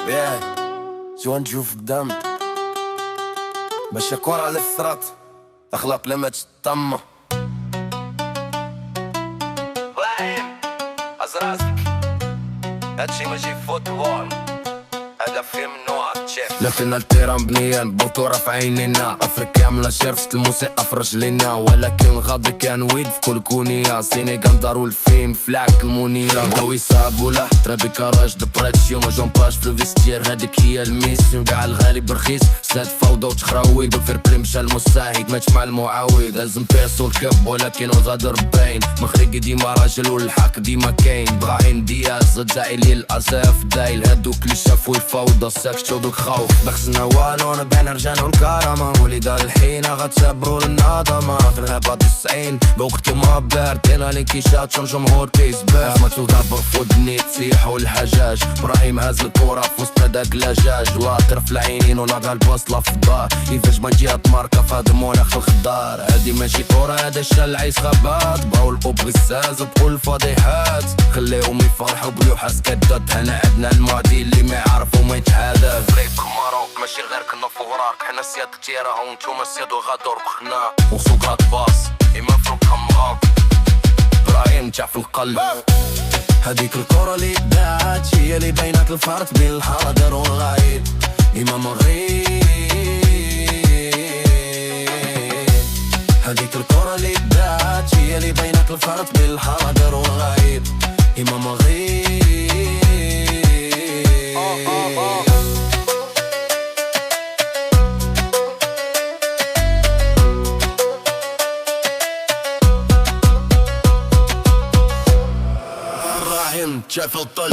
ياه شو نشوف الدم باش كرة على الثرات أخلاق لما تتطمى واعم أزراسك هادشي ماشي فوتبول هذا فيلم نوار تشيف لفينا التيران بنيان بطورة في عينينا أفريقيا كاملة شرفت الموسيقى في رجلينا ولكن الغاضي كان ويد في كل كونية سينيغال دارو الفيلم في العك المنيرة بغاو يصابو لا ترابي كراج دبريسيون ما جونباج في الفيستير هاديك هي الميسيون كاع الغالي برخيص ساد فوضى وتخراويد والفير بلي مشا المستعيد ماتش مع المعاود لازم بيرسو الكب ولكن الغدر باين مخريقي ديما راجل والحق ديما كاين براهيم دياز الجزائري للأسف دايل هادوك اللي شافو الفوضى ساكتو بالخوف بخزنا والو نبان رجعنا الكرامة وليدا الحين غتسبرو للنظمة في الهبة 90 بوقت كيما باردين لي كيشات جمهور كيسبح ما تضرب في ودني تسيحو الحجاج براهيم هاز الكورة في وسط هداك لاجاج واطر في العينين وناقا البوصلة في الدار يفاش ما جيها تماركا في هاد المناخ الخضار هادي ماشي كورة هدا الشال عيس خباط بغاو البوب غزاز وبقول الفضيحات خليهم يفرحو بلوحة سكدات هنا عندنا المعدي اللي ما يعرفو ما يتحدى فريق ماروك ماشي غير كنا فوراك حنا سياد كتيرة وانتوما سياد وغادور بخنا وسوقات باص إما فروق خمراك براهيم جا في القلب هاديك الكرة اللي دات هي اللي بينات الفرق بين الحاضر والغايب إمام الغيب هاديك الكرة اللي دات هي اللي بينات الفرق بين الحاضر والغايب إمام الغيب براهيم شاف الطل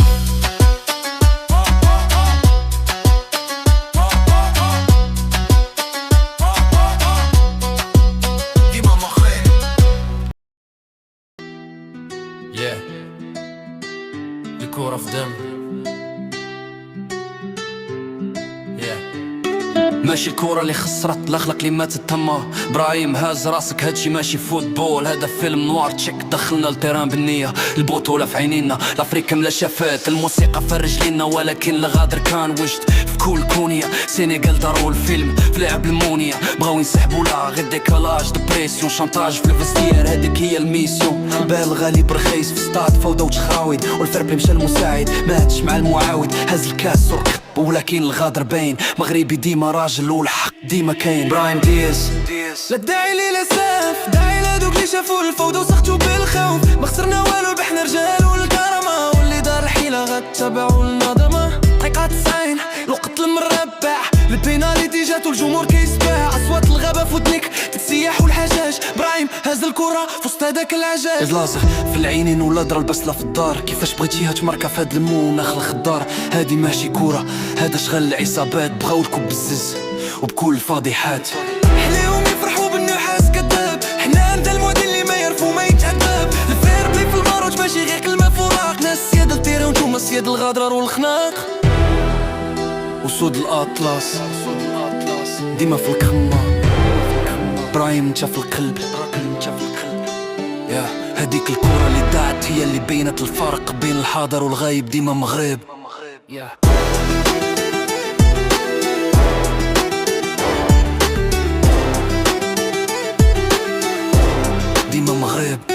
ديما مخري الكورة في دم ماشي الكورة اللي خسرت الاخلاق اللي ماتت تما براهيم هاز راسك هادشي ماشي فوتبول هذا فيلم نوار تشيك دخلنا التيران بالنية البطولة في عينينا الافريقيا كاملة شافات الموسيقى في رجلينا ولكن الغادر كان وجد في كل كونية سينيغال دارو الفيلم في لعب المونية بغاو ينسحبو لا غير ديكالاج دبريسيون شانتاج في الفستير هاديك هي الميسيون البال غالي برخيص في ستاد فوضى وتخراويد والفير بلي مشا المساعد ماتش مع المعاود هاز الكاس سرق ولكن الغادر باين مغربي ديما راجل والحق ديما كاين براهيم دياز لا داعي للاسف داعي لهادوك اللي شافو الفوضى وسختو بالخوف ما خسرنا والو ربحنا رجال والكرامة واللي دار الحيلة غتبعو النظمة دقيقة 90 الوقت المربع البيناليتي جاتو الجمهور كيسبح اصوات الغابة في ودنيك تتسيح والحجاج براهيم هاز الكرة في وسط هداك العجاج لاصق في العينين ولا درا البسلة في الدار كيفاش بغيتيها تماركا في هاد المناخ الخضار هادي ماشي كورة هذا شغل العصابات بغاو الكوب بالزز وبكل فضيحات حليهم يفرحوا بالنحاس كذاب حنا عند المعدن اللي ما يعرفو ما يتعذب الفير بلاي في الماروج ماشي غير كلمة فراق ناس سياد التيري وانتوما سياد الغدرار والخناق وسود الاطلس ديما في الكخمة براهيم انت في القلب هاديك الكرة اللي دعت هي اللي بينت الفرق بين الحاضر والغايب ديما مغرب ديما مغرب